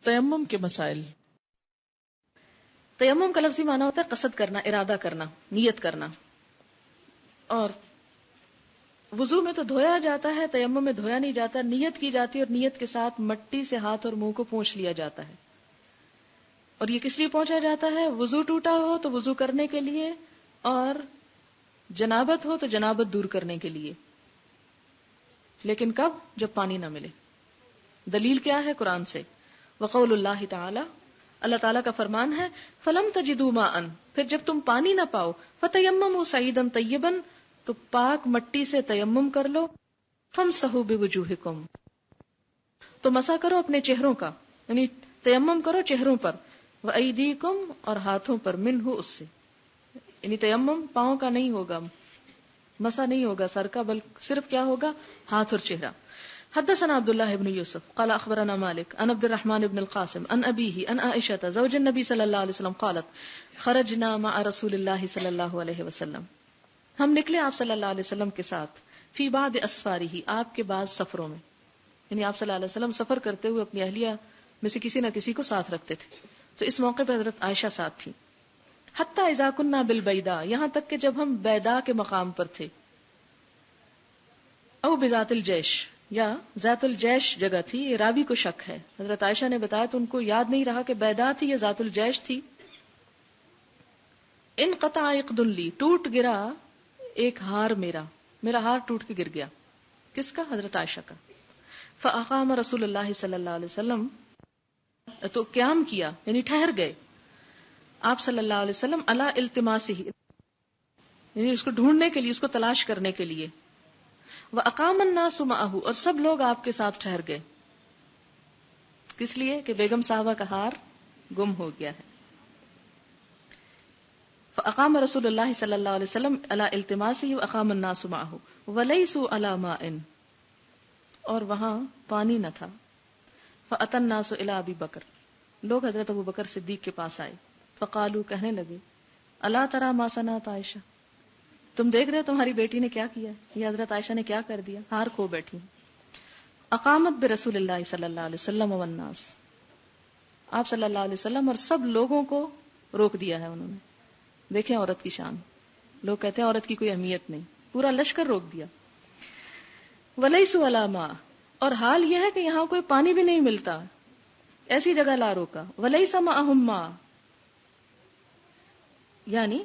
تیمم کے مسائل. تیمم کا لفظی معنی ہوتا ہے قصد کرنا، ارادہ کرنا، نیت کرنا. اور وضو میں تو دھویا جاتا ہے، تیمم میں دھویا نہیں جاتا، نیت کی جاتی ہے اور نیت کے ساتھ مٹی سے ہاتھ اور منہ کو پونچھ لیا جاتا ہے. اور یہ کس لیے پہنچا جاتا ہے؟ وضو ٹوٹا ہو تو وضو کرنے کے لیے، اور جنابت ہو تو جنابت دور کرنے کے لیے. لیکن کب؟ جب پانی نہ ملے. دلیل کیا ہے؟ قرآن سے. وقول اللہ تعالی، اللہ تعالیٰ کا فرمان ہے، فلم تجدوا ماء، پھر جب تم پانی نہ پاؤ، فتیمموا صعیدا طیبا، تو پاک مٹی سے تیمم کر لو. فامسحوا بوجوہکم، تو مسح کرو اپنے چہروں کا، یعنی تیمم کرو چہروں پر. وایدیکم، اور ہاتھوں پر، منہ، اس سے. یعنی تیمم پاؤں کا نہیں ہوگا، مسح نہیں ہوگا سر کا، بلکہ صرف کیا ہوگا؟ ہاتھ اور چہرہ. حدثنا عبد الله بن يوسف قال اخبرنا مالك عن عبد الرحمن بن القاسم عن ابيه عن عائشة زوج النبي صلى الله عليه وسلم قالت خرجنا مع رسول الله صلى الله عليه وسلم، ہم نکلے آپ صلی اللہ علیہ وسلم کے ساتھ، فی بعض اسفاره، آپ کے بعض سفروں میں. یعنی آپ صلی اللہ علیہ وسلم سفر کرتے ہوئے اپنی اہلیہ میں سے کسی نہ کسی کو ساتھ رکھتے تھے، تو اس موقع پہ حضرت عائشہ ساتھ تھی. حتی اذا كنا بالبیداء، یہاں تک کہ جب ہم بیداء کے مقام پر تھے، او بذات الجیش، یا ذات الجیش جگہ تھی، یہ راوی کو شک ہے. حضرت عائشہ نے بتایا تو ان کو یاد نہیں رہا کہ بیداء تھی یا ذات الجیش تھی. انقطع عقد لی، ٹوٹ گرا ایک ہار میرا ہار ٹوٹ کے گر گیا. کس کا؟ حضرت عائشہ کا. فاقام رسول اللہ صلی اللہ علیہ وسلم، تو قیام کیا یعنی ٹھہر گئے آپ صلی اللہ علیہ وسلم، علی التماسہ، یعنی اس کو ڈھونڈنے کے لیے، اس کو تلاش کرنے کے لیے. وَأَقَامَ النَّاسُ مَعَهُ، اور سب لوگ آپ کے ساتھ ٹھہر گئے. کس لیے؟ کہ بیگم صاحبہ کا ہار گم ہو گیا ہے. فَأَقَامَ رسول اللہ صلی اللہ علیہ وسلم علی التماسہ وَأَقَامَ النَّاسُ مَعَهُ وَلَيْسُوا علی مَاءٍ، اور وہاں پانی نہ تھا. فَأَتَى النَّاسُ إِلَى أَبِي بکر، لوگ حضرت ابو بکر صدیق کے پاس آئے. فقالوا، کہنے لگے، الا ترى ما صنعت عائشہ، تم دیکھ رہے ہو تمہاری بیٹی نے کیا کیا، یہ حضرت عائشہ نے کیا کر دیا، ہار کھو بیٹھی. اقامت برسول اللہ صلی اللہ علیہ وسلم والناس، آپ صلی اللہ علیہ وسلم اور سب لوگوں کو روک دیا ہے انہوں نے. دیکھیں عورت کی شان، لوگ کہتے ہیں عورت کی کوئی اہمیت نہیں، پورا لشکر روک دیا. ولیسوا علی ماء، اور حال یہ ہے کہ یہاں کوئی پانی بھی نہیں ملتا، ایسی جگہ لا روکا. ولیس معہم ماء، یعنی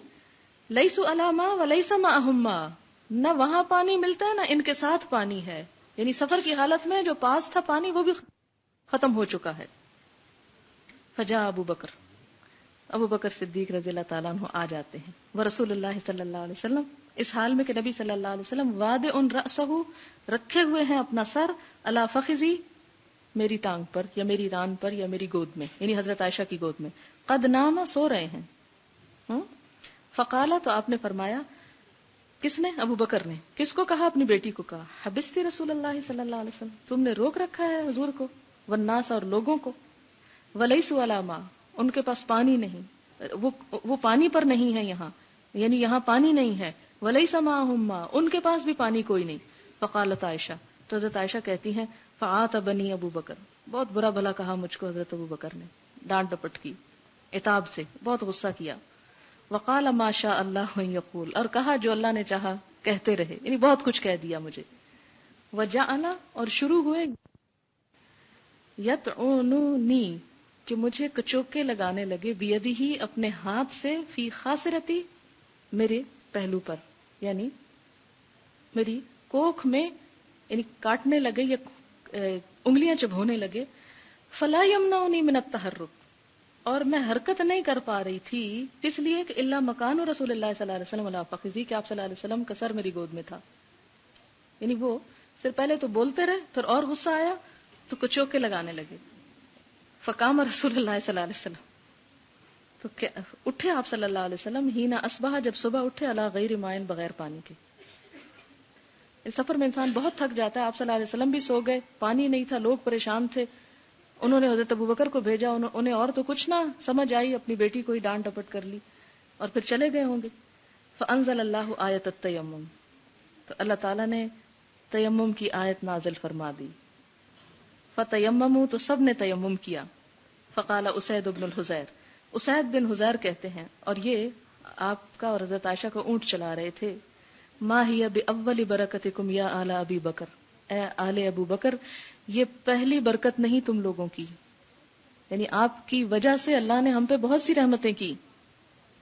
لیسوا علی ماء ولیس معہم ماء، نہ وہاں پانی ملتا ہے نہ ان کے ساتھ پانی ہے. یعنی سفر کی حالت میں جو پاس تھا پانی وہ بھی ختم ہو چکا ہے. فجاء ابو بکر صدیق رضی اللہ تعالیٰ عنہ آ جاتے ہیں. ورسول اللہ صلی اللہ علیہ وسلم، اس حال میں کہ نبی صلی اللہ علیہ وسلم وادع رأسہ، رکھے ہوئے ہیں اپنا سر، علی فخذی، میری ٹانگ پر یا میری ران پر یا میری گود میں، یعنی حضرت عائشہ کی گود میں. قد نام، سو رہے ہیں. فقالا، تو آپ نے فرمایا، کس نے؟ ابو بکر نے. کس کو کہا؟ اپنی بیٹی کو کہا. حبستی رسول اللہ صلی اللہ علیہ وسلم، تم نے روک رکھا ہے حضور کو، والناس، اور لوگوں کو. ولیسوا علی ماء، ان کے پاس پانی نہیں، وہ پانی پر نہیں ہے یہاں، یعنی یہاں پانی نہیں ہے. ولیس معہم ماء، ان کے پاس بھی پانی کوئی نہیں. فقالت عائشہ، تو حضرت عائشہ کہتی ہیں، فعاتبنی ابو بکر، بہت برا بھلا کہا مجھ کو حضرت ابو بکر نے، ڈانٹ ڈپٹ کی، عتاب سے بہت غصہ کیا. وقال ما شاء اللہ ان یقول، اور کہا جو اللہ نے چاہا کہتے رہے، یعنی بہت کچھ کہہ دیا مجھے. وجعل، اور شروع ہوئے، یطعنونی، کہ مجھے کچوکے لگانے لگے، بیدہی، اپنے ہاتھ سے، فی خاصرتی، میرے پہلو پر، یعنی میری کوکھ میں، یعنی کاٹنے لگے یا انگلیاں چبھونے لگے. فلا یمنعنی من التحرک، اور میں حرکت نہیں کر پا رہی تھی، اس لیے کہ الا مکان رسول اللہ صلی اللہ علیہ وسلم علی فخذی، کہ آپ صلی اللہ علیہ وسلم کا سر میری گود میں تھا. یعنی وہ صرف پہلے تو بولتے رہے، پھر اور غصہ آیا تو کچوکے لگانے لگے. فقام رسول اللہ صلی اللہ علیہ وسلم، تو اٹھے آپ صلی اللہ علیہ وسلم، ہی نہ اصبح، جب صبح اٹھے، علی غیر مائن، بغیر پانی کے. اس سفر میں انسان بہت تھک جاتا ہے. آپ صلی اللہ علیہ وسلم بھی سو گئے، پانی نہیں تھا، لوگ پریشان تھے. انہوں نے حضرت ابو بکر کو بھیجا، انہیں اور تو کچھ نہ سمجھ آئی، اپنی بیٹی کو ہی ڈانٹ ڈپٹ کر لی اور پھر چلے گئے ہوں گے. فانزل اللہ آیت التیمم، تو اللہ تعالیٰ نے تیمم کی آیت نازل فرما دی. فتیمموا، تو سب نے تیمم کیا. فقال اسید بن الحزیر، اسید بن حزیر کہتے ہیں، اور یہ آپ کا اور حضرت عائشہ کو اونٹ چلا رہے تھے، ما ہی باول برکتکم یا آل ابی بکر، اے آل ابو بکر، یہ پہلی برکت نہیں تم لوگوں کی، یعنی آپ کی وجہ سے اللہ نے ہم پہ بہت سی رحمتیں کی.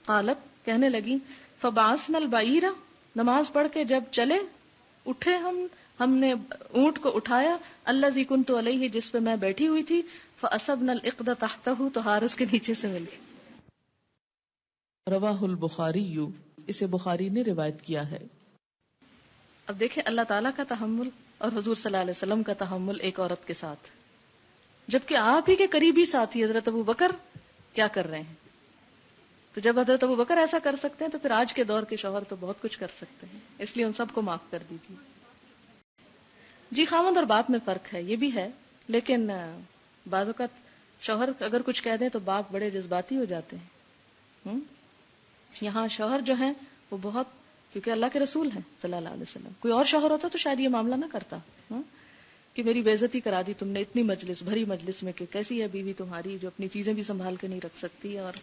قالت، کہنے لگی، فبعثنا البعیر، نماز پڑھ کے جب چلے اٹھے ہم نے اونٹ کو اٹھایا، الذی کنت علیہ، جس پہ میں بیٹھی ہوئی تھی، فاصبنا العقد تحتہ، تو ہار اس کے نیچے سے مل گئی. رواہ البخاری، اسے بخاری نے روایت کیا ہے. اب دیکھیں اللہ تعالیٰ کا تحمل اور حضور صلی اللہ علیہ وسلم کا تحمل ایک عورت کے ساتھ، جبکہ آپ ہی کے قریبی ساتھی حضرت ابو بکر کیا کر رہے ہیں. تو جب حضرت ابو بکر ایسا کر سکتے ہیں تو پھر آج کے دور کے شوہر تو بہت کچھ کر سکتے ہیں، اس لیے ان سب کو معاف کر دیجیے. جی خاوند اور باپ میں فرق ہے، یہ بھی ہے، لیکن بعض اوقات شوہر اگر کچھ کہہ دیں تو باپ بڑے جذباتی ہو جاتے ہیں. یہاں شوہر جو ہیں وہ بہت، کیونکہ اللہ کے رسول ہیں صلی اللہ علیہ وسلم، کوئی اور شوہر ہوتا تو شاید یہ معاملہ نہ کرتا کہ میری بے عزتی کرا دی تم نے اتنی مجلس، بھری مجلس میں، کہ کیسی ہے بیوی تمہاری جو اپنی چیزیں بھی سنبھال کے نہیں رکھ سکتی. اور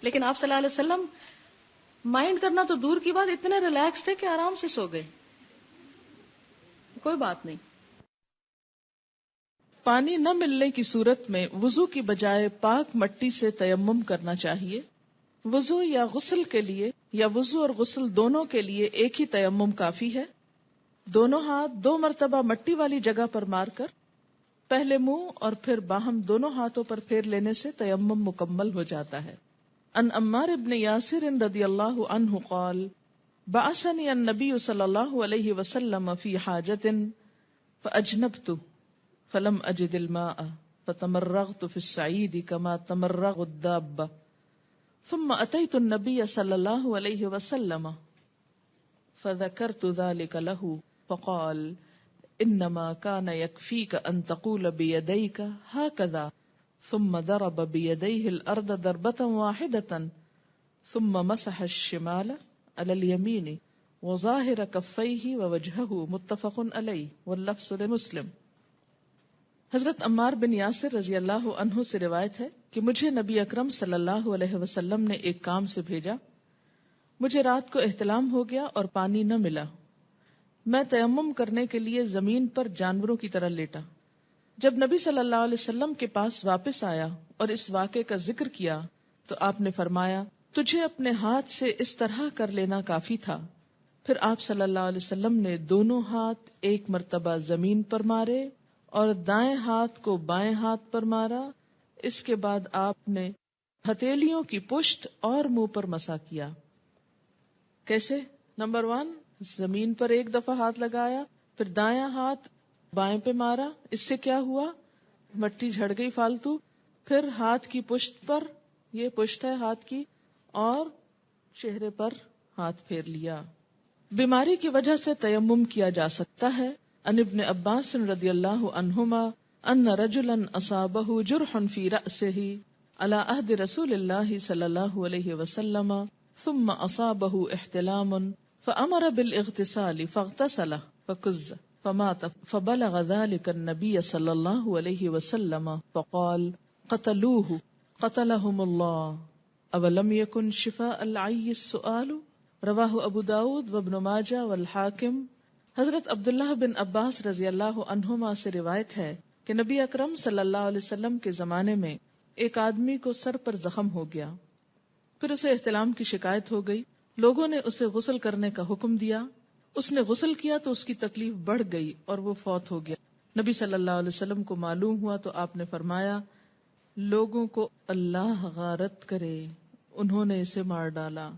لیکن آپ صلی اللہ علیہ وسلم مائنڈ کرنا تو دور کی بات، اتنے ریلیکس تھے کہ آرام سے سو گئے، کوئی بات نہیں. پانی نہ ملنے کی صورت میں وضو کی بجائے پاک مٹی سے تیمم کرنا چاہیے. وضو یا غسل کے لیے یا وضو اور غسل دونوں کے لیے ایک ہی تیمم کافی ہے. دونوں ہاتھ 2 مرتبہ مٹی والی جگہ پر مار کر پہلے منہ اور پھر باہم دونوں ہاتھوں پر پھیر لینے سے تیمم مکمل ہو جاتا ہے. ان عمار ابن یاسر رضی اللہ عنہ قال بعثنی النبی صلی اللہ علیہ وسلم فی حاجۃ فاجنبت فلم اجد الماء فتمرغت في الصعيد كما تمرغ الدابة ثم اتيت النبي صلى الله عليه وسلم فذكرت ذلك له فقال انما كان يكفيك ان تقول بيديك هكذا ثم ضرب بيديه الارض ضربة واحدة ثم مسح الشمال على اليمين وظاهر كفيه ووجهه متفق عليه واللفظ لمسلم. حضرت عمار بن یاسر رضی اللہ عنہ سے روایت ہے کہ مجھے نبی اکرم صلی اللہ علیہ وسلم نے ایک کام سے بھیجا. مجھے رات کو احتلام ہو گیا اور پانی نہ ملا. میں تیمم کرنے کے لیے زمین پر جانوروں کی طرح لیٹا. جب نبی صلی اللہ علیہ وسلم کے پاس واپس آیا اور اس واقعے کا ذکر کیا تو آپ نے فرمایا تجھے اپنے ہاتھ سے اس طرح کر لینا کافی تھا. پھر آپ صلی اللہ علیہ وسلم نے دونوں ہاتھ ایک مرتبہ زمین پر مارے اور دائیں ہاتھ کو بائیں ہاتھ پر مارا. اس کے بعد آپ نے ہتھیلیوں کی پشت اور منہ پر مسح کیا. کیسے؟ نمبر 1، زمین پر ایک دفعہ ہاتھ لگایا، پھر دایاں ہاتھ بائیں پہ مارا. اس سے کیا ہوا؟ مٹی جھڑ گئی فالتو. پھر ہاتھ کی پشت پر، یہ پشت ہے ہاتھ کی، اور چہرے پر ہاتھ پھیر لیا. بیماری کی وجہ سے تیمم کیا جا سکتا ہے. ان ابن عباس رضی اللہ عنہما ان رجلا اصابہ جرح فی رأسہ علی عہد رسول اللہ صلی اللہ علیہ وسلم ثم اصابہ احتلام فامر بالاغتسال فاغتسل فکز فمات فبلغ ذلك النبی صلی اللہ علیہ وسلم فقال قتلوه قتلهم اللہ اولم یکن شفاء العی السؤال. رواہ ابو داود وابن ماجہ والحاکم. حضرت عبداللہ بن عباس رضی اللہ عنہما سے روایت ہے کہ نبی اکرم صلی اللہ علیہ وسلم کے زمانے میں ایک آدمی کو سر پر زخم ہو گیا. پھر اسے احتلام کی شکایت ہو گئی. لوگوں نے اسے غسل کرنے کا حکم دیا. اس نے غسل کیا تو اس کی تکلیف بڑھ گئی اور وہ فوت ہو گیا. نبی صلی اللہ علیہ وسلم کو معلوم ہوا تو آپ نے فرمایا لوگوں کو اللہ غارت کرے، انہوں نے اسے مار ڈالا.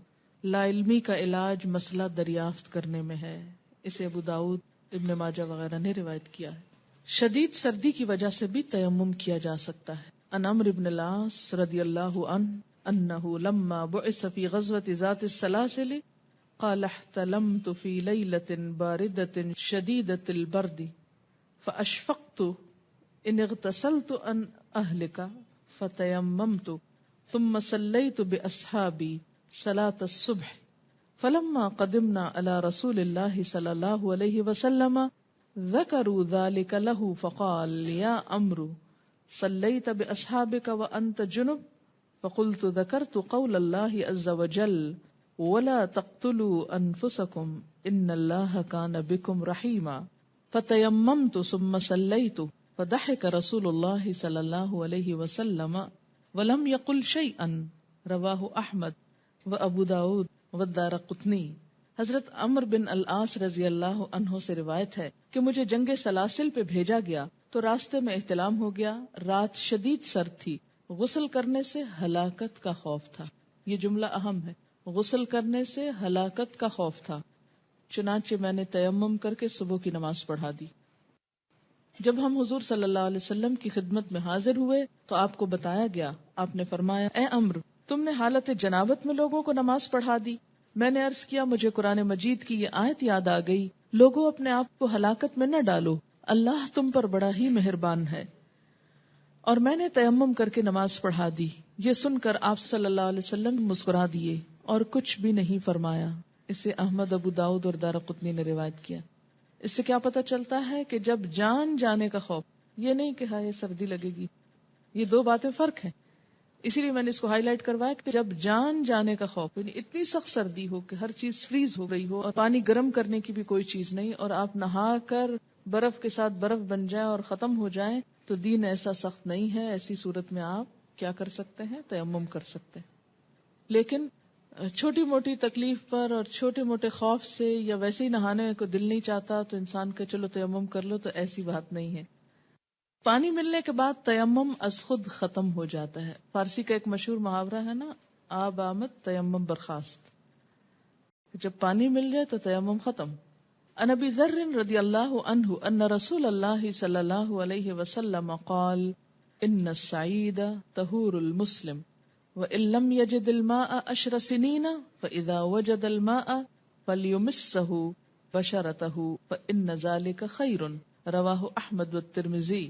لا علمی کا علاج مسئلہ دریافت کرنے میں ہے. اسے ابو داؤد، ابن ماجہ وغیرہ نے روایت کیا ہے. شدید سردی کی وجہ سے بھی تیمم کیا جا سکتا ہے. ان عمرو بن العاص رضی اللہ عنہ انہ لما بعث فی غزوة ذات السلاسل قال احتلمت فی لیلۃ باردۃ شدیدۃ البرد فاشفقت ان اغتسلت ان اہلک فتیممت ثم صلیت باصحابی صلاة الصبح فلما قدمنا على رسول الله صلى الله عليه وسلم ذكروا ذلك له فقال يا عمرو صلیت باصحابک وانت جنب فقلت ذکرت قول اللہ عز وجل ولا تقتلوا انفسکم ان اللہ کان بکم رحیما فتیممت ثم صلیت فضحک رسول اللہ صلی اللہ علیہ وسلم ولم یقل شیئا رواہ احمد و ابو داود و الدارقطنی۔ حضرت عمرو بن العاص رضی اللہ عنہ سے روایت ہے کہ مجھے جنگ سلاسل پہ بھیجا گیا تو راستے میں احتلام ہو گیا، رات شدید سرد تھی، غسل کرنے سے ہلاکت کا خوف تھا۔ یہ جملہ اہم ہے، غسل کرنے سے ہلاکت کا خوف تھا، چنانچہ میں نے تیمم کر کے صبح کی نماز پڑھا دی۔ جب ہم حضور صلی اللہ علیہ وسلم کی خدمت میں حاضر ہوئے تو آپ کو بتایا گیا، آپ نے فرمایا اے عمرو، تم نے حالت جنابت میں لوگوں کو نماز پڑھا دی۔ میں نے عرض کیا مجھے قرآن مجید کی یہ آیت یاد آ گئی، لوگوں اپنے آپ کو ہلاکت میں نہ ڈالو، اللہ تم پر بڑا ہی مہربان ہے، اور میں نے تیمم کر کے نماز پڑھا دی۔ یہ سن کر آپ صلی اللہ علیہ وسلم مسکرا دیے اور کچھ بھی نہیں فرمایا۔ اسے احمد، ابو داؤد اور دارقطنی نے روایت کیا۔ اس سے کیا پتہ چلتا ہے کہ جب جان جانے کا خوف، یہ نہیں کہ ہاں یہ سردی لگے گی، یہ دو باتیں فرق ہیں، اسی لیے میں نے اس کو ہائی لائٹ کروایا کہ جب جان جانے کا خوف، یعنی اتنی سخت سردی ہو کہ ہر چیز فریز ہو رہی ہو اور پانی گرم کرنے کی بھی کوئی چیز نہیں، اور آپ نہا کر برف کے ساتھ برف بن جائیں اور ختم ہو جائیں، تو دین ایسا سخت نہیں ہے۔ ایسی صورت میں آپ کیا کر سکتے ہیں؟ تیمم کر سکتے ہیں۔ لیکن چھوٹی موٹی تکلیف پر اور چھوٹے موٹے خوف سے یا ویسے ہی نہانے کو دل نہیں چاہتا تو انسان کہ چلو تیمم کر لو، تو ایسی بات نہیں ہے۔ پانی ملنے کے بعد تیمم از خود ختم ہو جاتا ہے۔ فارسی کا ایک مشہور محاورہ ہے نا، آب آمد تیمم برخاست، جب پانی مل جائے تو تیمم ختم۔ عن ابی ذر رضی اللہ عنہ ان رسول اللہ صلی اللہ علیہ وسلم قال ان السعید طہور المسلم وإن لم يجد الماء 10 سنين فإذا وجد الماء فليمسه بشرته فإن ذلك خير رواہ احمد والترمذی۔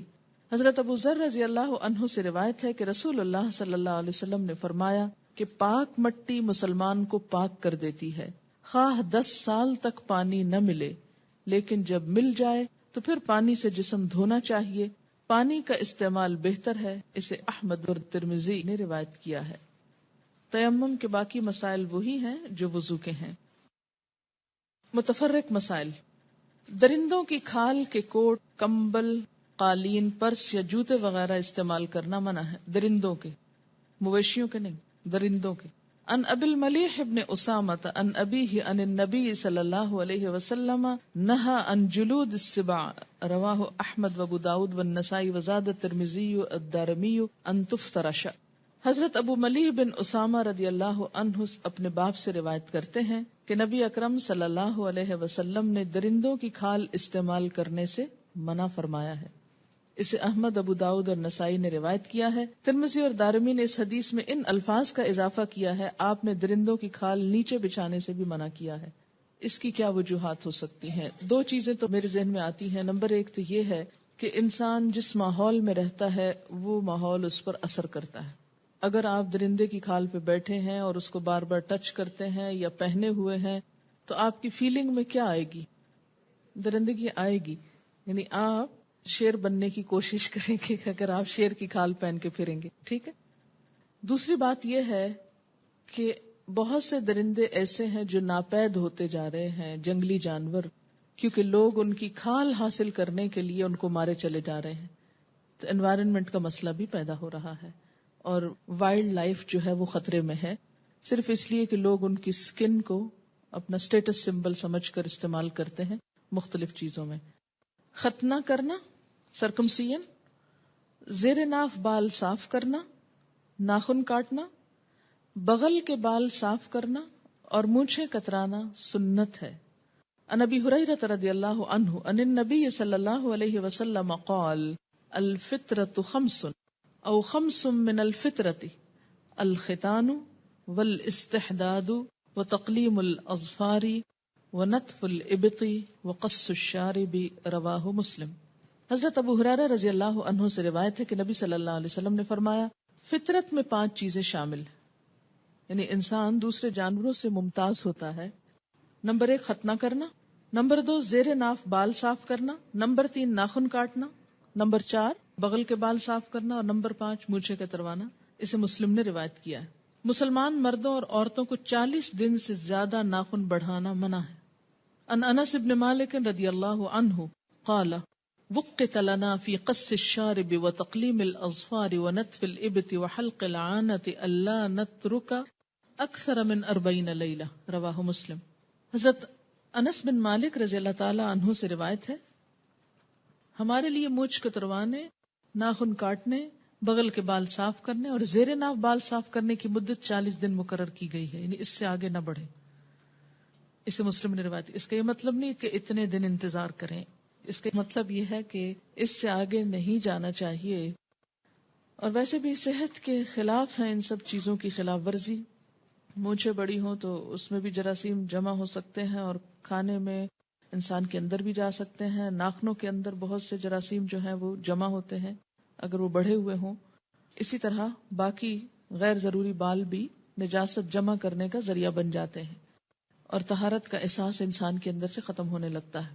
حضرت ابو ذر رضی اللہ عنہ سے روایت ہے کہ رسول اللہ صلی اللہ علیہ وسلم نے فرمایا کہ پاک مٹی مسلمان کو پاک کر دیتی ہے، خواہ 10 سال تک پانی نہ ملے، لیکن جب مل جائے تو پھر پانی سے جسم دھونا چاہیے، پانی کا استعمال بہتر ہے۔ اسے احمد اور ترمذی نے روایت کیا ہے۔ تیمم کے باقی مسائل وہی ہیں جو وضو کے ہیں۔ متفرق مسائل: درندوں کی کھال کے کوٹ، کمبل، قالین، پرس یا جوتے وغیرہ استعمال کرنا منع ہے۔ درندوں کے، مویشیوں کے نہیں، درندوں کے۔ ان ابی الملیح ابن اسامۃ ان ابیہ ان النبی صلی اللہ علیہ وسلم نہى عن جلود السباع رواہ احمد وابو داود والنسائی وزاد الترمذی الدارمی ان تفترش۔ حضرت ابو ملیح بن اسامہ رضی اللہ عنہ اپنے باپ سے روایت کرتے ہیں کہ نبی اکرم صلی اللہ علیہ وسلم نے درندوں کی کھال استعمال کرنے سے منع فرمایا ہے۔ اسے احمد، ابو داؤد اور نسائی نے روایت کیا ہے۔ ترمذی اور دارمی نے اس حدیث میں ان الفاظ کا اضافہ کیا ہے، آپ نے درندوں کی کھال نیچے بچھانے سے بھی منع کیا ہے۔ اس کی کیا وجوہات ہو سکتی ہیں؟ 2 چیزیں تو میرے ذہن میں آتی ہیں۔ نمبر 1 تو یہ ہے کہ انسان جس ماحول میں رہتا ہے وہ ماحول اس پر اثر کرتا ہے۔ اگر آپ درندے کی کھال پہ بیٹھے ہیں اور اس کو بار بار ٹچ کرتے ہیں یا پہنے ہوئے ہیں تو آپ کی فیلنگ میں کیا آئے گی؟ درندگی آئے گی، یعنی آپ شیر بننے کی کوشش کریں گے اگر آپ شیر کی کھال پہن کے پھریں گے، ٹھیک ہے۔ دوسری بات یہ ہے کہ بہت سے درندے ایسے ہیں جو ناپید ہوتے جا رہے ہیں، جنگلی جانور، کیونکہ لوگ ان کی کھال حاصل کرنے کے لیے ان کو مارے چلے جا رہے ہیں، تو انوائرنمنٹ کا مسئلہ بھی پیدا ہو رہا ہے، اور وائلڈ لائف جو ہے وہ خطرے میں ہے، صرف اس لیے کہ لوگ ان کی سکن کو اپنا اسٹیٹس سمبل سمجھ کر استعمال کرتے ہیں مختلف چیزوں میں۔ ختنہ کرنا، سرکمسیئن، زیر ناف بال صاف کرنا، ناخن کاٹنا، بغل کے بال صاف کرنا اور مونچھیں کترانا سنت ہے۔ عن ابی ہریرہ رضی اللہ عنہ ان النبی صلی اللہ علیہ وسلم قال الفطرۃ 5 او 5 من الفطرۃ الختان والاستحداد وتقلیم الاظفار ونتف الابط وقص الشارب رواہ مسلم۔ حضرت ابو ہریرہ رضی اللہ عنہ سے روایت ہے کہ نبی صلی اللہ علیہ وسلم نے فرمایا فطرت میں 5 چیزیں شامل ہیں، یعنی انسان دوسرے جانوروں سے ممتاز ہوتا ہے۔ نمبر 1 ختنہ کرنا، نمبر 2 زیر ناف بال صاف کرنا، نمبر 3 ناخن کاٹنا، نمبر 4 بغل کے بال صاف کرنا، اور نمبر 5 مونچھیں کتروانا. اسے مسلم نے روایت کیا ہے. مسلمان مردوں اور عورتوں کو 40 دن سے زیادہ ناخن بڑھانا منع ہے. ان انس بن مالک رضی اللہ عنہ قال وقت لنا في قص الشارب وتقليم الاظفار ونتف الابط وحلق العانة الا نترك اکثر من 40 لیلہ. رواہ مسلم. حضرت انس بن مالک رضی اللہ تعالی عنہ سے روایت ہے، ہمارے لیے مونچھ کتروانے، ناخن کاٹنے، بغل کے بال صاف کرنے اور زیر ناف بال صاف کرنے کی مدت 40 دن مقرر کی گئی ہے، یعنی اس سے آگے نہ بڑھے. اسے مسلم نے روایت. اس کا یہ مطلب نہیں کہ اتنے دن انتظار کریں، اس کا مطلب یہ ہے کہ اس سے آگے نہیں جانا چاہیے. اور ویسے بھی صحت کے خلاف ہیں ان سب چیزوں کی خلاف ورزی. مونچھیں بڑی ہوں تو اس میں بھی جراثیم جمع ہو سکتے ہیں اور کھانے میں انسان کے اندر بھی جا سکتے ہیں. ناخنوں کے اندر بہت سے جراثیم جو ہیں وہ جمع ہوتے ہیں اگر وہ بڑھے ہوئے ہوں. اسی طرح باقی غیر ضروری بال بھی نجاست جمع کرنے کا ذریعہ بن جاتے ہیں اور طہارت کا احساس انسان کے اندر سے ختم ہونے لگتا ہے.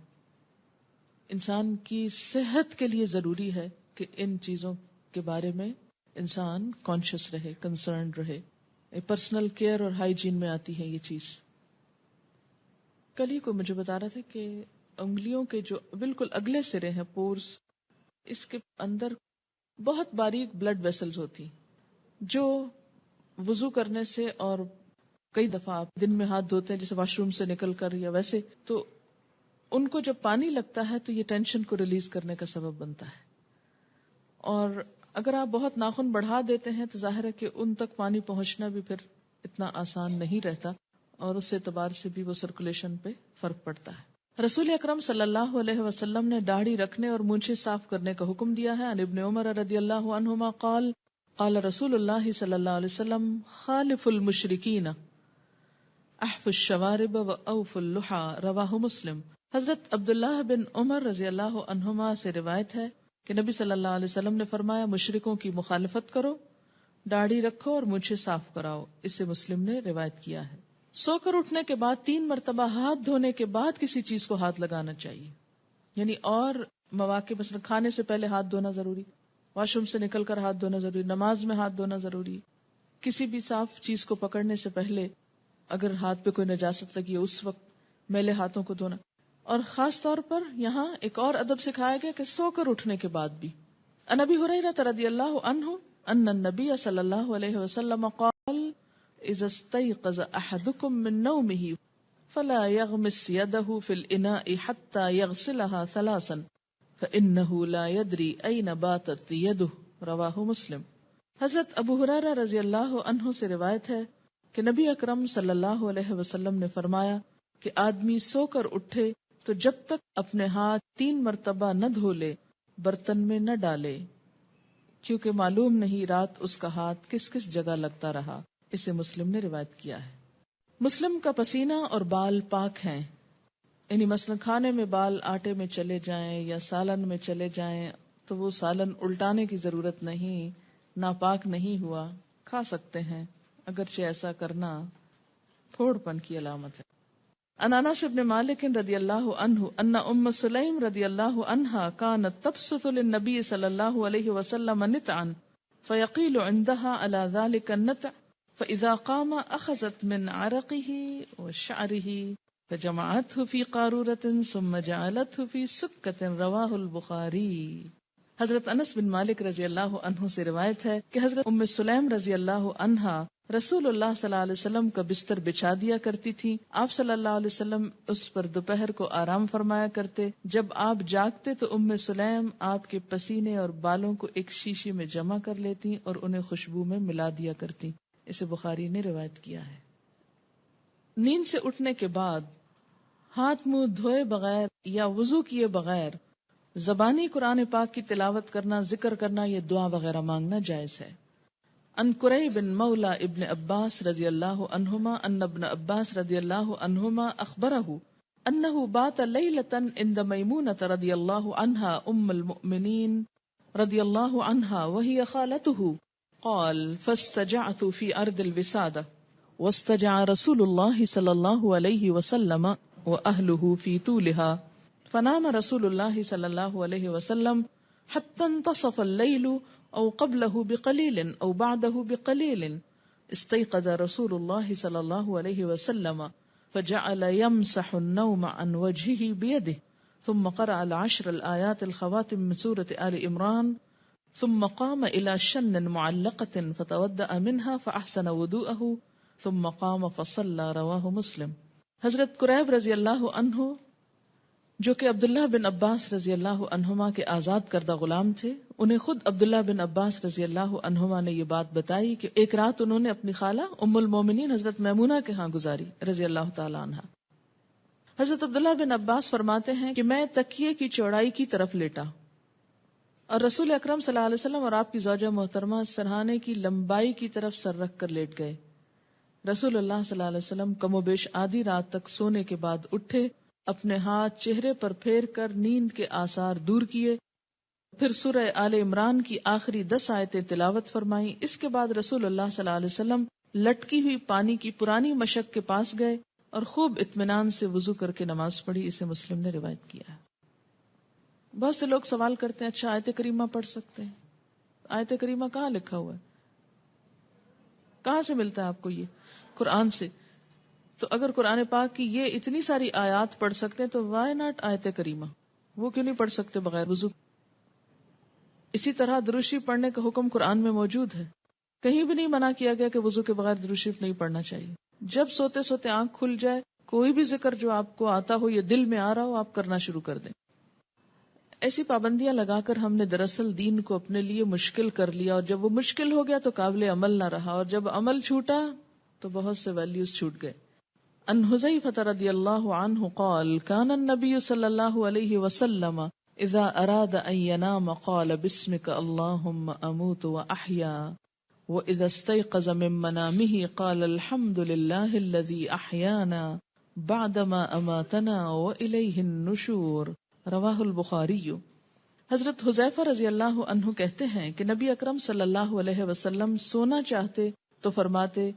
انسان کی صحت کے لیے ضروری ہے کہ ان چیزوں کے بارے میں انسان کانشیس رہے، کنسرنڈ رہے. پرسنل کیئر اور ہائیجین میں آتی ہے یہ چیز. کل ہی کو مجھے بتا رہا تھا کہ انگلیوں کے جو بالکل اگلے سرے ہیں پورس، اس کے اندر بہت باریک بلڈ ویسلز ہوتی جو وضو کرنے سے اور کئی دفعہ آپ دن میں ہاتھ دھوتے ہیں جیسے واش روم سے نکل کر یا ویسے، تو ان کو جب پانی لگتا ہے تو یہ ٹینشن کو ریلیز کرنے کا سبب بنتا ہے. اور اگر آپ بہت ناخن بڑھا دیتے ہیں تو ظاہر ہے کہ ان تک پانی پہنچنا بھی پھر اتنا آسان نہیں رہتا اور اس اعتبار سے بھی وہ سرکولیشن پہ فرق پڑتا ہے. رسول اکرم صلی اللہ علیہ وسلم نے داڑھی رکھنے اور مونچھیں صاف کرنے کا حکم دیا ہے. عن ابن عمر رضی اللہ عنہما قال قال رسول اللہ صلی اللہ علیہ وسلم خالف المشرکین احف الشوارب و اوف اللحى. رواہ مسلم. حضرت عبداللہ بن عمر رضی اللہ عنہما سے روایت ہے کہ نبی صلی اللہ علیہ وسلم نے فرمایا مشرکوں کی مخالفت کرو، داڑھی رکھو اور مونچھیں صاف کراؤ. اسے مسلم نے روایت کیا ہے. سو کر اٹھنے کے بعد 3 مرتبہ ہاتھ دھونے کے بعد کسی چیز کو ہاتھ لگانا چاہیے. یعنی اور مواقع مثلا کھانے سے پہلے ہاتھ دھونا ضروری، واش روم سے نکل کر ہاتھ دھونا ضروری، نماز میں ہاتھ دھونا ضروری، کسی بھی صاف چیز کو پکڑنے سے پہلے اگر ہاتھ پہ کوئی نجاست لگی ہے اس وقت میلے ہاتھوں کو دھونا. اور خاص طور پر یہاں ایک اور ادب سکھایا گیا کہ سو کر اٹھنے کے بعد بھی. عن ابی ہریرہ رضی اللہ عنہ ان النبی صلی اللہ علیہ وسلم قال اذا استيقظ احدكم من نومه فلا يغمس يده في الاناء حتى يغسلها 3 فانه لا يدري اين باتت يده. رواہ مسلم. حضرت ابو ہریرہ رضی اللہ عنہ سے روایت ہے کہ نبی اکرم صلی اللہ علیہ وسلم نے فرمایا کہ آدمی سو کر اٹھے تو جب تک اپنے ہاتھ 3 مرتبہ نہ دھو لے برتن میں نہ ڈالے، کیونکہ معلوم نہیں رات اس کا ہاتھ کس کس جگہ لگتا رہا. اسے مسلم نے روایت کیا ہے. مسلم کا پسینہ اور بال پاک ہیں، یعنی مثلا کھانے میں بال آٹے میں چلے جائیں یا سالن میں چلے جائیں تو وہ سالن الٹانے کی ضرورت نہیں، ناپاک نہیں ہوا، کھا سکتے ہیں، اگرچہ ایسا کرنا پھوڑ پن کی علامت ہے. عن انس بن مالک رضی اللہ عنہ ان ام سلیم رضی اللہ عنہا كانت تبسط للنبي صلی اللہ علیہ وسلم نتعا فيقيل عندها على ذلك النتع فإذا قام أخذت من عرقه وشعره فجمعته في قارورة ثم جعلته في سكة. رواه البخاری. حضرت انس بن مالک رضی اللہ عنہ سے روایت ہے کہ حضرت ام سلیم رضی اللہ عنہا رسول اللہ صلی اللہ علیہ وسلم کا بستر بچھا دیا کرتی تھی. آپ صلی اللہ علیہ وسلم اس پر دوپہر کو آرام فرمایا کرتے. جب آپ جاگتے تو ام سلیم آپ کے پسینے اور بالوں کو ایک شیشی میں جمع کر لیتی اور انہیں خوشبو میں ملا دیا کرتی. اسے بخاری نے روایت کیا ہے. نیند سے اٹھنے کے بعد ہاتھ منہ دھوئے بغیر یا وضو کیے بغیر زبانی قرآن پاک کی تلاوت کرنا، ذکر کرنا یا دعا وغیرہ مانگنا جائز ہے. ان قریب بن مولا ابن عباس رضی اللہ عنہما ان ابن عباس رضی اللہ عنہما اخبرہ انہ بات لیلۃ عند میمونۃ رضی اللہ عنہا ام المؤمنین رضی اللہ عنہا وہی خالتہ قال فاستجعت في ارض الوسادہ واستجع رسول اللہ صلی اللہ علیہ وسلم واہلہ في طولها فنام رسول اللہ صلی اللہ علیہ وسلم حتى انتصف الليل أو قبله بقليل أو بعده بقليل استيقظ رسول الله صلى الله عليه وسلم فجعل يمسح النوم عن وجهه بيده ثم قرأ العشر الآيات الخواتم من سورة آل عمران ثم قام إلى شن معلقة فتودأ منها فأحسن وضوءه ثم قام فصلى رواہ مسلم. حضرت قریب رضی اللہ عنہ جو کہ عبداللہ بن عباس رضی اللہ عنہما کے آزاد کردہ غلام تھے، انہیں خود عبداللہ بن عباس رضی اللہ عنہما نے یہ بات بتائی کہ ایک رات انہوں نے اپنی خالہ ام المومنین حضرت میمونہ کے ہاں گزاری رضی اللہ تعالی عنہا. حضرت عبداللہ بن عباس فرماتے ہیں کہ میں تکیے کی چوڑائی کی طرف لیٹا اور رسول اکرم صلی اللہ علیہ وسلم اور آپ کی زوجہ محترمہ سرہانے کی لمبائی کی طرف سر رکھ کر لیٹ گئے. رسول اللہ صلی اللہ علیہ وسلم کم و بیش آدھی رات تک سونے کے بعد اٹھے، اپنے ہاتھ چہرے پر پھیر کر نیند کے آثار دور کیے، پھر سورہ آل عمران کی آخری 10 آیتیں تلاوت فرمائیں. اس کے بعد رسول اللہ صلی اللہ علیہ وسلم لٹکی ہوئی پانی کی پرانی مشک کے پاس گئے اور خوب اطمینان سے وضو کر کے نماز پڑھی. اسے مسلم نے روایت کیا ہے. بہت سے لوگ سوال کرتے ہیں اچھا آیت کریمہ پڑھ سکتے ہیں؟ آیت کریمہ کہاں لکھا ہوا ہے؟ کہاں سے ملتا ہے آپ کو یہ؟ قرآن سے. تو اگر قرآن پاک کی یہ اتنی ساری آیات پڑھ سکتے ہیں تو وائی ناٹ آیت کریمہ؟ وہ کیوں نہیں پڑھ سکتے بغیر وضو؟ اسی طرح درود شریف پڑھنے کا حکم قرآن میں موجود ہے. کہیں بھی نہیں منع کیا گیا کہ وضو کے بغیر درود شریف نہیں پڑھنا چاہیے. جب سوتے سوتے آنکھ کھل جائے کوئی بھی ذکر جو آپ کو آتا ہو یا دل میں آ رہا ہو آپ کرنا شروع کر دیں. ایسی پابندیاں لگا کر ہم نے دراصل دین کو اپنے لیے مشکل کر لیا، اور جب وہ مشکل ہو گیا تو قابل عمل نہ رہا، اور جب عمل چھوٹا تو بہت سے ویلیوز چھوٹ گئے. ان حذیفہ رضی اللہ عنہ قال کان النبی صلی اللہ علیہ وسلم اذا اراد ان ینام قال بسمک اللہم اموت واحیا واذا استيقظ من منامه قال الحمد للہ الذی احیانا بعدما اماتنا والیہ النشور. رواہ البخاری. حضرت حذیفہ رضی اللہ عنہ کہتے ہیں کہ نبی اکرم صلی اللہ علیہ وسلم سونا چاہتے تو فرماتے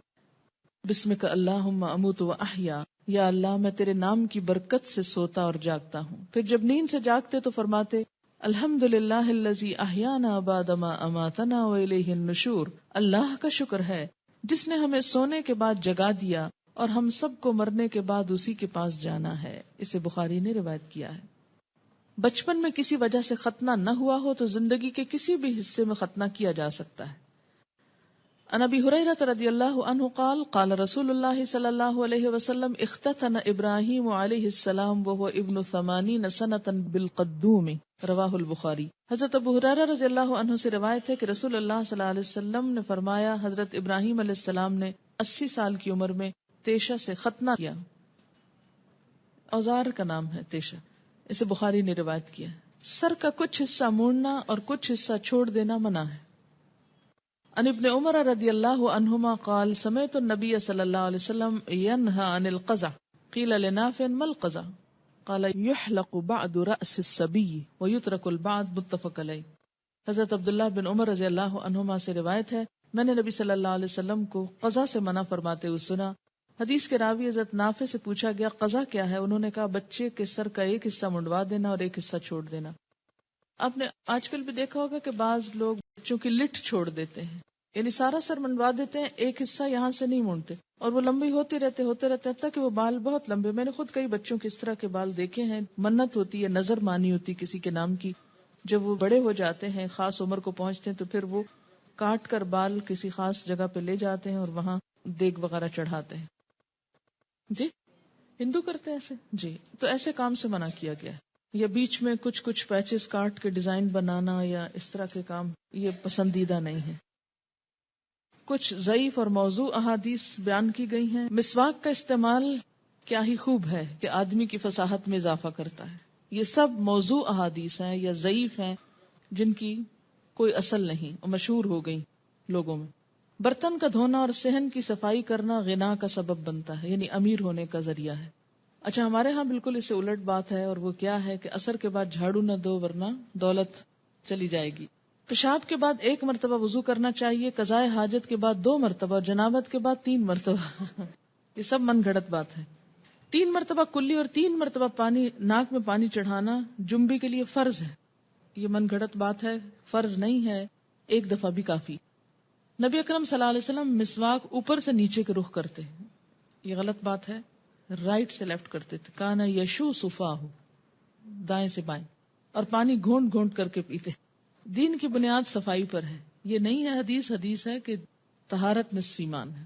بسمک اللہم اموت و احیا، یا اللہ میں تیرے نام کی برکت سے سوتا اور جاگتا ہوں. پھر جب نیند سے جاگتے تو فرماتے الحمدللہ الذی احیانا بعد ما اماتنا و الیہ النشور. اللہ کا شکر ہے جس نے ہمیں سونے کے بعد جگا دیا اور ہم سب کو مرنے کے بعد اسی کے پاس جانا ہے. اسے بخاری نے روایت کیا ہے. بچپن میں کسی وجہ سے ختنہ نہ ہوا ہو تو زندگی کے کسی بھی حصے میں ختنہ کیا جا سکتا ہے. عن ابی ہریرہ رضی اللہ عنہ قال قال رسول اللہ صلی اللہ علیہ وسلم اختتن ابراہیم علیہ السلام وهو ابن 80 سنة بالقدوم. رواہ البخاری. حضرت ابو ہریرہ رضی اللہ عنہ سے روایت ہے کہ رسول اللہ صلی اللہ علیہ وسلم نے فرمایا حضرت ابراہیم علیہ السلام نے 80 سال کی عمر میں تیشہ سے ختنہ کیا. اوزار کا نام ہے تیشہ. اسے بخاری نے روایت کیا. سر کا کچھ حصہ مونڈنا اور کچھ حصہ چھوڑ دینا منع ہے. عن ابن عمر رضی اللہ عنہما قال سمعت النبی صلی اللہ علیہ وسلم ینہى عن القزع قیل لنافع ما القزع قال يحلق بعد رأس الصبی ويترك البعض. متفق علیہ. حضرت عبداللہ بن عمر رضی اللہ عنہما سے روایت ہے میں نے نبی صلی اللہ علیہ وسلم کو قزع سے منع فرماتے ہوئے سنا. حدیث کے راوی حضرت نافع سے پوچھا گیا قضا کیا ہے؟ انہوں نے کہا بچے کے سر کا ایک حصہ منڈوا دینا اور ایک حصہ چھوڑ دینا. آپ نے آج کل بھی دیکھا ہوگا کہ بعض لوگ بچوں کی لٹ چھوڑ دیتے ہیں، یعنی سارا سر منڈوا دیتے ہیں، ایک حصہ یہاں سے نہیں مونڈتے، اور وہ لمبی ہوتے رہتے حتیٰ کہ وہ بال بہت لمبے. میں نے خود کئی بچوں کے اس طرح کے بال دیکھے ہیں. منت ہوتی ہے، نظر مانی ہوتی کسی کے نام کی. جب وہ بڑے ہو جاتے ہیں، خاص عمر کو پہنچتے ہیں، تو پھر وہ کاٹ کر بال کسی خاص جگہ پہ لے جاتے ہیں اور وہاں دیگ وغیرہ چڑھاتے ہیں. جی ہندو کرتے ہیں ایسے. جی تو ایسے کام سے منع کیا گیا ہے. یا بیچ میں کچھ پیچز کاٹ کے ڈیزائن بنانا یا اس طرح کے کام یہ پسندیدہ نہیں ہے. کچھ ضعیف اور موضوع احادیث بیان کی گئی ہیں. مسواک کا استعمال کیا ہی خوب ہے کہ آدمی کی فصاحت میں اضافہ کرتا ہے. یہ سب موضوع احادیث ہیں یا ضعیف ہیں جن کی کوئی اصل نہیں اور مشہور ہو گئی لوگوں میں. برتن کا دھونا اور صحن کی صفائی کرنا غنا کا سبب بنتا ہے، یعنی امیر ہونے کا ذریعہ ہے. اچھا ہمارے ہاں بالکل اس سے الٹ بات ہے، اور وہ کیا ہے کہ عصر کے بعد جھاڑو نہ دو ورنہ دولت چلی جائے گی. پیشاب کے بعد 1 مرتبہ وضو کرنا چاہیے، قضائے حاجت کے بعد 2 مرتبہ اور جنابت کے بعد 3 مرتبہ. یہ سب من گھڑت بات ہے. 3 مرتبہ کلی اور 3 مرتبہ ناک میں پانی چڑھانا جنبی کے لیے فرض ہے. یہ من گھڑت بات ہے، فرض نہیں ہے، ایک دفعہ بھی کافی. نبی اکرم صلی اللہ علیہ وسلم مسواک اوپر سے نیچے کے رخ کرتے ہیں، یہ غلط بات ہے، رائٹ سے لیفٹ کرتے تھے. کانا یشو صفاہ، دائیں سے بائیں، اور پانی گھونٹ گھونٹ کر کے پیتے. دین کی بنیاد صفائی پر ہے، یہ نہیں ہے حدیث ہے کہ طہارت نصف ایمان ہے.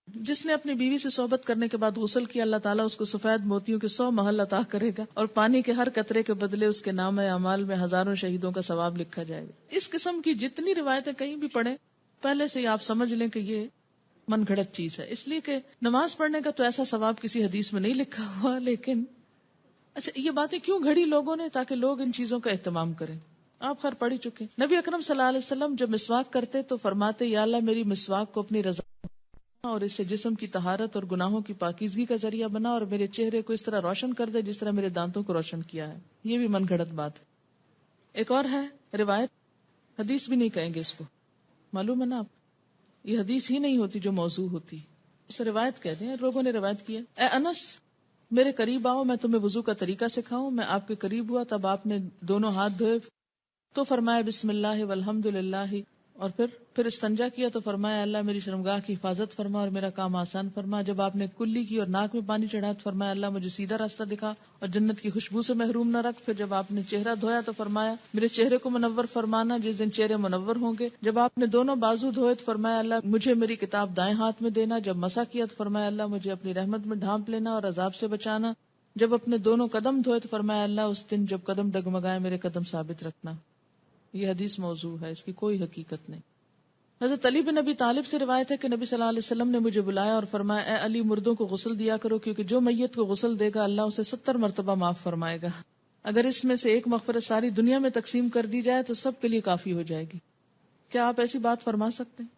جس نے اپنی بیوی سے صحبت کرنے کے بعد غسل کیا، اللہ تعالیٰ اس کو سفید موتیوں کے 100 محل عطا کرے گا، اور پانی کے ہر قطرے کے بدلے اس کے نامہ اعمال میں ہزاروں شہیدوں کا ثواب لکھا جائے گا. اس قسم کی جتنی روایتیں کہیں بھی پڑھیں، پہلے سے ہی آپ سمجھ لیں کہ یہ من گھڑت چیز ہے، اس لیے کہ نماز پڑھنے کا تو ایسا ثواب کسی حدیث میں نہیں لکھا ہوا. لیکن اچھا، یہ باتیں کیوں گھڑی لوگوں نے؟ تاکہ لوگ ان چیزوں کا اہتمام کریں. آپ خیر پڑھ ہی چکے. نبی اکرم صلی اللہ علیہ وسلم جب مسواک کرتے تو فرماتے، یا اللہ میری مسواک کو اپنی رضا اور اس سے جسم کی طہارت اور گناہوں کی پاکیزگی کا ذریعہ بنا، اور میرے چہرے کو اس طرح روشن کر دے جس طرح میرے دانتوں کو روشن کیا ہے. یہ بھی من گھڑت بات ہے. ایک اور ہے روایت، حدیث بھی نہیں کہیں گے اس کو، معلوم ہے نا آپ، یہ حدیث ہی نہیں ہوتی جو موضوع ہوتی، اسے روایت کہتے ہیں. لوگوں نے روایت کی ہے، اے انس میرے قریب آؤ، میں تمہیں وضو کا طریقہ سکھاؤں. میں آپ کے قریب ہوا، تب آپ نے دونوں ہاتھ دھوئے تو فرمایا بسم اللہ والحمد للہ، اور پھر استنجا کیا تو فرمایا اللہ میری شرمگاہ کی حفاظت فرما اور میرا کام آسان فرما. جب آپ نے کلی کی اور ناک میں پانی چڑھا تو فرمایا اللہ مجھے سیدھا راستہ دکھا اور جنت کی خوشبو سے محروم نہ رکھ. پھر جب آپ نے چہرہ دھویا تو فرمایا میرے چہرے کو منور فرمانا جس دن چہرے منور ہوں گے. جب آپ نے دونوں بازو دھوئے تو فرمایا اللہ مجھے میری کتاب دائیں ہاتھ میں دینا. جب مسح کیا تو فرمایا اللہ مجھے اپنی رحمت میں ڈھانپ لینا اور عذاب سے بچانا. جب اپنے دونوں قدم دھوئے تو فرمایا اللہ اس دن جب قدم ڈگمگائے میرے قدم ثابت رکھنا. یہ حدیث موضوع ہے، اس کی کوئی حقیقت نہیں. حضرت علی بن ابی طالب سے روایت ہے کہ نبی صلی اللہ علیہ وسلم نے مجھے بلایا اور فرمایا اے علی مردوں کو غسل دیا کرو، کیونکہ جو میت کو غسل دے گا اللہ اسے 70 مرتبہ معاف فرمائے گا. اگر اس میں سے ایک مغفرت ساری دنیا میں تقسیم کر دی جائے تو سب کے لیے کافی ہو جائے گی. کیا آپ ایسی بات فرما سکتے ہیں؟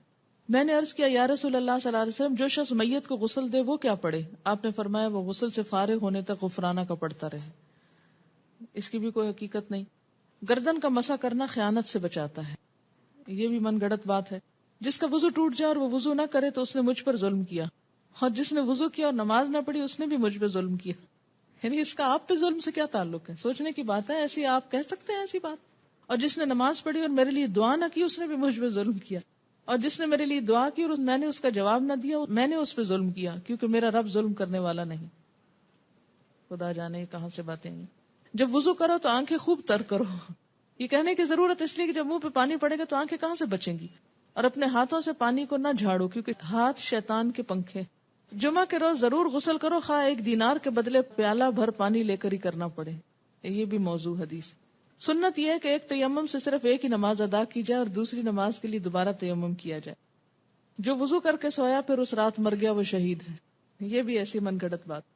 میں نے عرض کیا یا رسول اللہ صلی اللہ علیہ وسلم جو شخص میت کو غسل دے وہ کیا پڑھے؟ آپ نے فرمایا وہ غسل سے فارغ ہونے تک غفرانہ کا پڑھتا رہے. اس کی بھی کوئی حقیقت نہیں. گردن کا مسح کرنا خیانت سے بچاتا ہے، یہ بھی من گڑت بات ہے. جس کا وضو ٹوٹ جائے اور وہ وضو نہ کرے تو اس نے مجھ پر ظلم کیا، اور جس نے وضو کیا اور نماز نہ پڑھی اس نے بھی مجھ پہ ظلم کیا. یعنی اس کا آپ پہ ظلم سے کیا تعلق ہے؟ سوچنے کی بات ہے. ایسی آپ کہہ سکتے ہیں ایسی بات؟ اور جس نے نماز پڑھی اور میرے لیے دعا نہ کی اس نے بھی مجھ پہ ظلم کیا، اور جس نے میرے لیے دعا کی اور میں نے اس کا جواب نہ دیا میں نے اس پہ ظلم کیا، کیونکہ میرا رب ظلم کرنے والا نہیں. خدا جانے کہاں سے باتیں ہیں. جب وضو کرو تو آنکھیں خوب تر کرو. یہ کہنے کی ضرورت اس لیے کہ جب منہ پہ پانی پڑے گا تو آنکھیں کہاں سے بچیں گی. اور اپنے ہاتھوں سے پانی کو نہ جھاڑو کیونکہ ہاتھ شیطان کے پنکھے. جمعہ کے روز ضرور غسل کرو، خواہ 1 دینار کے بدلے پیالہ بھر پانی لے کر ہی کرنا پڑے. یہ بھی موضوع حدیث. سنت یہ ہے کہ ایک تیمم سے صرف ایک ہی نماز ادا کی جائے اور دوسری نماز کے لیے دوبارہ تیمم کیا جائے. جو وضو کر کے سویا پھر اس رات مر گیا وہ شہید ہے. یہ بھی ایسی من گھڑت بات.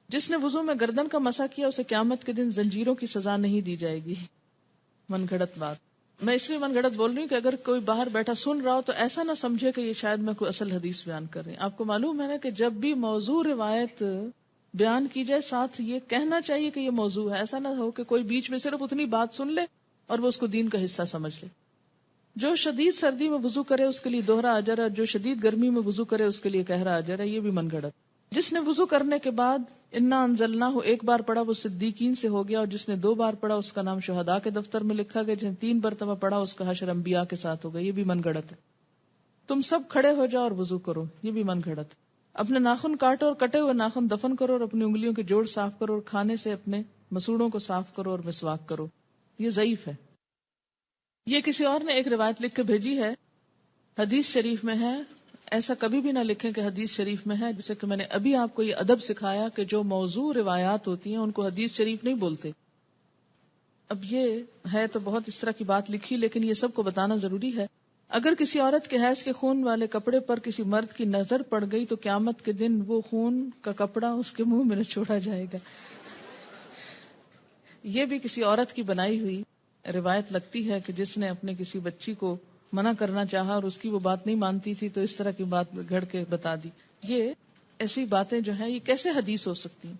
جس نے وضو میں گردن کا مسح کیا اسے قیامت کے دن زنجیروں کی سزا نہیں دی جائے گی. من گھڑت بات. میں اس لیے من گھڑت بول رہی ہوں کہ اگر کوئی باہر بیٹھا سن رہا ہو تو ایسا نہ سمجھے کہ یہ شاید میں کوئی اصل حدیث بیان کر رہی ہوں. آپ کو معلوم ہے نا کہ جب بھی موضوع روایت بیان کی جائے ساتھ یہ کہنا چاہیے کہ یہ موضوع ہے. ایسا نہ ہو کہ کوئی بیچ میں صرف اتنی بات سن لے اور وہ اس کو دین کا حصہ سمجھ لے. جو شدید سردی میں وضو کرے اس کے لیے دوہرا اجر ہے، جو شدید گرمی میں وضو کرے اس کے لیے گہرا اجر ہے. یہ بھی من گھڑت. جس نے وضو کرنے کے بعد انا انزلناہ ایک بار پڑھا وہ صدیقین سے ہو گیا، اور جس نے 2 بار پڑھا اس کا نام شہداء کے دفتر میں لکھا گیا، جس نے 3 مرتبہ پڑھا اس کا حشر انبیاء کے ساتھ ہوگا. یہ بھی من گھڑت ہے. تم سب کھڑے ہو جاؤ اور وضو کرو. یہ بھی من گھڑت. اپنے ناخن کاٹو اور کٹے ہوئے ناخن دفن کرو اور اپنی انگلیوں کے جوڑ صاف کرو اور کھانے سے اپنے مسوڑوں کو صاف کرو اور مسواک کرو. یہ ضعیف ہے. یہ کسی اور نے ایک روایت لکھ کے بھیجی ہے، حدیث شریف میں ہے. ایسا کبھی بھی نہ لکھیں کہ حدیث شریف میں ہے. جیسے کہ میں نے ابھی آپ کو یہ ادب سکھایا کہ جو موضوع روایات ہوتی ہیں ان کو حدیث شریف نہیں بولتے. اب یہ ہے تو بہت اس طرح کی بات لکھی، لیکن یہ سب کو بتانا ضروری ہے. اگر کسی عورت کے حیض کے خون والے کپڑے پر کسی مرد کی نظر پڑ گئی تو قیامت کے دن وہ خون کا کپڑا اس کے منہ میں نہ چھوڑا جائے گا. یہ بھی کسی عورت کی بنائی ہوئی روایت لگتی ہے کہ جس نے اپنے کسی بچی کو منع کرنا چاہا اور اس کی وہ بات نہیں مانتی تھی تو اس طرح کی بات گھڑ کے بتا دی. یہ ایسی باتیں جو ہیں یہ کیسے حدیث ہو سکتی ہیں؟